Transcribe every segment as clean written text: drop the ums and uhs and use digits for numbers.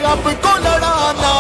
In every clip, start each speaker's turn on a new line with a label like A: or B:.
A: रब को लड़ाना।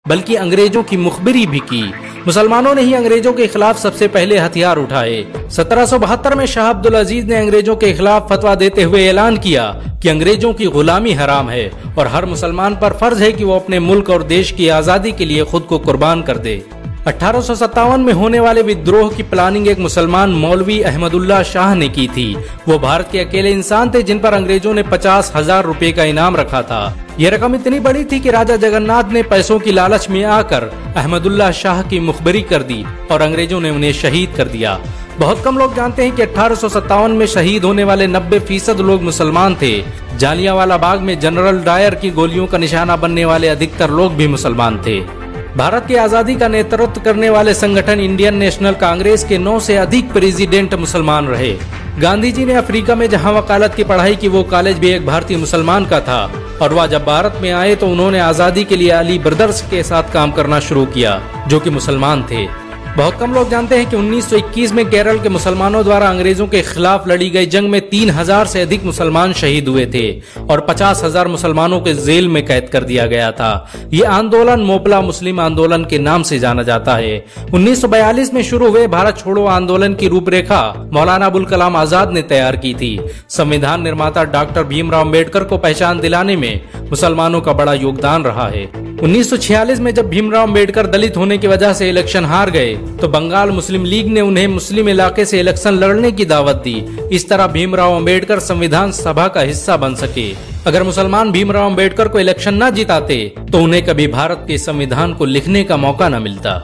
B: बल्कि अंग्रेजों की मुखबिरी भी की। मुसलमानों ने ही अंग्रेजों के खिलाफ सबसे पहले हथियार उठाए। 1772 में शाह अब्दुल अजीज ने अंग्रेजों के खिलाफ फतवा देते हुए ऐलान किया कि अंग्रेजों की गुलामी हराम है और हर मुसलमान पर फर्ज है कि वो अपने मुल्क और देश की आजादी के लिए खुद को कुर्बान कर दे। 1857 में होने वाले विद्रोह की प्लानिंग एक मुसलमान मौलवी अहमदुल्लाह शाह ने की थी। वो भारत के अकेले इंसान थे जिन पर अंग्रेजों ने 50,000 रुपए का इनाम रखा था। यह रकम इतनी बड़ी थी कि राजा जगन्नाथ ने पैसों की लालच में आकर अहमदुल्लाह शाह की मुखबिरी कर दी और अंग्रेजों ने उन्हें शहीद कर दिया। बहुत कम लोग जानते हैं कि 1857 में शहीद होने वाले 90% लोग मुसलमान थे। जालियांवाला बाग में जनरल डायर की गोलियों का निशाना बनने वाले अधिकतर लोग भी मुसलमान थे। भारत की आजादी का नेतृत्व करने वाले संगठन इंडियन नेशनल कांग्रेस के 9 से अधिक प्रेसिडेंट मुसलमान रहे। गांधी जी ने अफ्रीका में जहां वकालत की पढ़ाई की, वो कॉलेज भी एक भारतीय मुसलमान का था और वह जब भारत में आए तो उन्होंने आजादी के लिए अली ब्रदर्स के साथ काम करना शुरू किया जो कि मुसलमान थे। बहुत कम लोग जानते हैं कि 1921 में केरल के मुसलमानों द्वारा अंग्रेजों के खिलाफ लड़ी गई जंग में 3000 से अधिक मुसलमान शहीद हुए थे और 50,000 मुसलमानों के जेल में कैद कर दिया गया था। ये आंदोलन मोपला मुस्लिम आंदोलन के नाम से जाना जाता है। 1942 में शुरू हुए भारत छोड़ो आंदोलन की रूपरेखा मौलाना अबुल कलाम आजाद ने तैयार की थी। संविधान निर्माता डॉक्टर भीमराव अम्बेडकर को पहचान दिलाने में मुसलमानों का बड़ा योगदान रहा है। 1946 में जब भीमराव अम्बेडकर दलित होने की वजह से इलेक्शन हार गए तो बंगाल मुस्लिम लीग ने उन्हें मुस्लिम इलाके से इलेक्शन लड़ने की दावत दी। इस तरह भीमराव अम्बेडकर संविधान सभा का हिस्सा बन सके। अगर मुसलमान भीमराव अम्बेडकर को इलेक्शन न जिताते तो उन्हें कभी भारत के संविधान को लिखने का मौका न मिलता।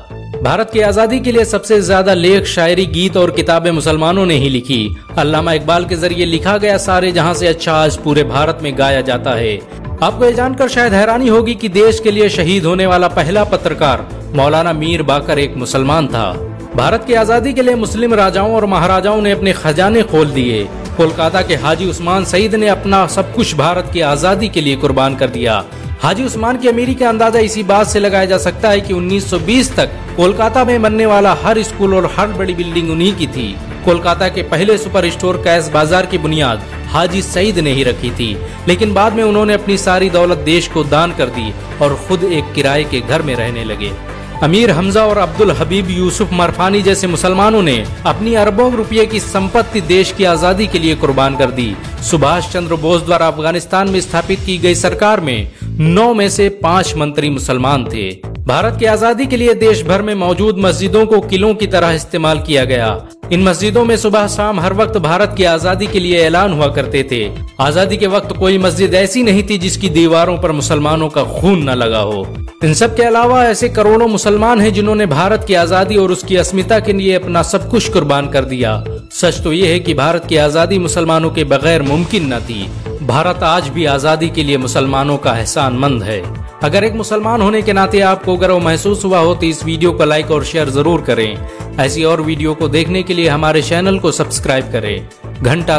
B: भारत की आजादी के लिए सबसे ज्यादा लेख, शायरी, गीत और किताबें मुसलमानों ने ही लिखी। अल्लामा इकबाल के जरिए लिखा गया सारे जहां से अच्छा आज पूरे भारत में गाया जाता है। आपको यह जानकर शायद हैरानी होगी कि देश के लिए शहीद होने वाला पहला पत्रकार मौलाना मीर बाकर एक मुसलमान था। भारत की आजादी के लिए मुस्लिम राजाओं और महाराजाओं ने अपने खजाने खोल दिए। कोलकाता के हाजी उस्मान सईद ने अपना सब कुछ भारत की आजादी के लिए कुर्बान कर दिया। हाजी उस्मान की अमीरी का अंदाजा इसी बात से लगाया जा सकता है कि 1920 तक कोलकाता में बनने वाला हर स्कूल और हर बड़ी बिल्डिंग उन्हीं की थी। कोलकाता के पहले सुपर स्टोर कैश बाजार की बुनियाद हाजी सईद ने ही रखी थी, लेकिन बाद में उन्होंने अपनी सारी दौलत देश को दान कर दी और खुद एक किराए के घर में रहने लगे। अमीर हमजा और अब्दुल हबीब यूसुफ मरफानी जैसे मुसलमानों ने अपनी अरबों रुपये की संपत्ति देश की आजादी के लिए कुर्बान कर दी। सुभाष चंद्र बोस द्वारा अफगानिस्तान में स्थापित की गई सरकार में 9 में से 5 मंत्री मुसलमान थे। भारत की आजादी के लिए देश भर में मौजूद मस्जिदों को किलों की तरह इस्तेमाल किया गया। इन मस्जिदों में सुबह शाम हर वक्त भारत की आजादी के लिए ऐलान हुआ करते थे। आजादी के वक्त कोई मस्जिद ऐसी नहीं थी जिसकी दीवारों पर मुसलमानों का खून न लगा हो। इन सब के अलावा ऐसे करोड़ों मुसलमान हैं जिन्होंने भारत की आजादी और उसकी अस्मिता के लिए अपना सब कुछ कुर्बान कर दिया। सच तो ये है कि भारत की आजादी मुसलमानों के बगैर मुमकिन न थी। भारत आज भी आजादी के लिए मुसलमानों का एहसानमंद है। अगर एक मुसलमान होने के नाते आपको गर्व महसूस हुआ हो तो इस वीडियो को लाइक और शेयर जरूर करें। ऐसी और वीडियो को देखने के लिए हमारे चैनल को सब्सक्राइब करें। घंटा